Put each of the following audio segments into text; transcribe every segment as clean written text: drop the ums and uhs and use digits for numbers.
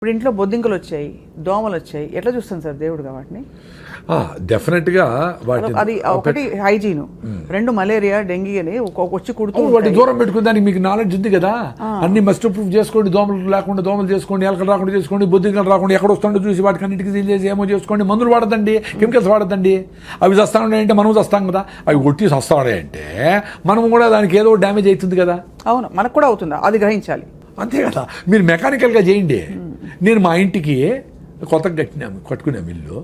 ఇప్పుడు ఇంట్లో బొద్దింకలు వచ్చాయి, దోమలు వచ్చాయి, ఎట్లా చూస్తాను సార్ దేవుడుగా వాటిని? డెఫినెట్గా అది ఒకటి హైజీన్, రెండు మలేరియా డెంగీ అని వచ్చి కుడుతూ వాటి దూరం పెట్టుకుని దానికి మీకు నాలెడ్జ్ ఉంది కదా. అన్ని మస్ట్ ప్రూఫ్ చేసుకోండి, దోమలు లేకుండా దోమలు చేసుకోండి, ఎలకలు రాకుండా చేసుకోండి, బొద్దింకలు రాకుండా ఎక్కడ వస్తుండో చూసి వాటికి అన్నిటికీ సీల్ చేసి ఏమో చేసుకోండి. మందులు వాడదండి, కెమికల్స్ వాడద్దండి. అవి చస్తా ఉన్నాయంటే మనం చస్తాం కదా, అవి కొట్టి చస్తాడే అంటే మనం కూడా దానికి ఏదో డ్యామేజ్ అవుతుంది కదా. అవును, మనకు కూడా అవుతుందా అది గ్రహించాలి. అంతే కదా, మీరు మెకానికల్గా చేయండి. నేను మా ఇంటికి కొత్తగా కట్టుకునే ఇల్లు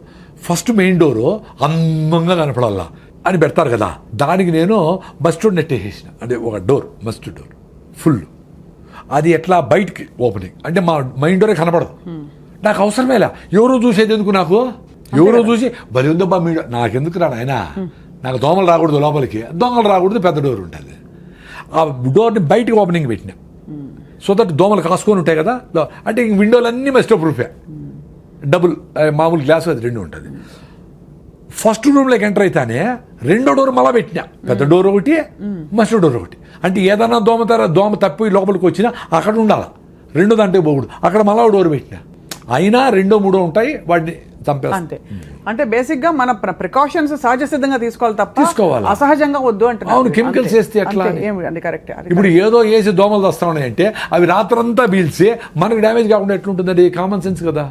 ఫస్ట్ మెయిన్ డోరు అందంగా కనపడాలా అని పెడతారు కదా, దానికి నేను మస్టర్డ్ నెట్ వేసేసిన. అంటే ఒక డోర్ మస్టర్డ్ డోర్ ఫుల్, అది ఎట్లా బయటికి ఓపెనింగ్ అంటే మా మెయిన్ డోరే కనపడదు. నాకు అవసరమేలా, ఎవరో చూసేది ఎందుకు, నాకు ఎవరో చూసి బలి ఉందో బా మీడియో నాకెందుకు రాడు ఆయన. నాకు దోమలు రాకూడదు లోపలికి, దొంగలు రాకూడదు, పెద్ద డోర్ ఉంటుంది. ఆ డోర్ని బయటికి ఓపెనింగ్ పెట్టినా సో దట్ దోమలు కాసుకొని ఉంటాయి కదా. అంటే ఇంక విండోలన్నీ మస్టర్డ్ ప్రూఫే, డబుల్ మామూలు గ్లాస్ అది రెండు ఉంటుంది. ఫస్ట్ రూమ్లోకి ఎంటర్ అయితేనే రెండో డోర్ మళ్ళా పెట్టినా, పెద్ద డోర్ ఒకటి మస్టర్డ్ డోర్ ఒకటి. అంటే ఏదైనా దోమ తప్పి లోపలికి వచ్చినా అక్కడ ఉండాలి, రెండో దాంట్లో పోకూడదు. అక్కడ మళ్ళా డోర్ పెట్టినా, అయినా రెండో మూడో ఉంటాయి, వాటిని చంపేస్తాం. అంతే. అంటే బేసిక్ గా మన ప్రికాషన్స్ సహజ సిద్ధంగా తీసుకోవాలి తప్ప అసహజంగా వద్దు అంటే. అవును, కెమికల్స్ వేస్తే ఎట్లా? కరెక్ట్. ఇప్పుడు ఏదో వేసి దోమలు వస్తా ఉన్నాయంటే అవి రాత్రంతా పీల్చి మనకు డ్యామేజ్ కాకుండా ఎట్లుంటుందండి? కామన్ సెన్స్ కదా.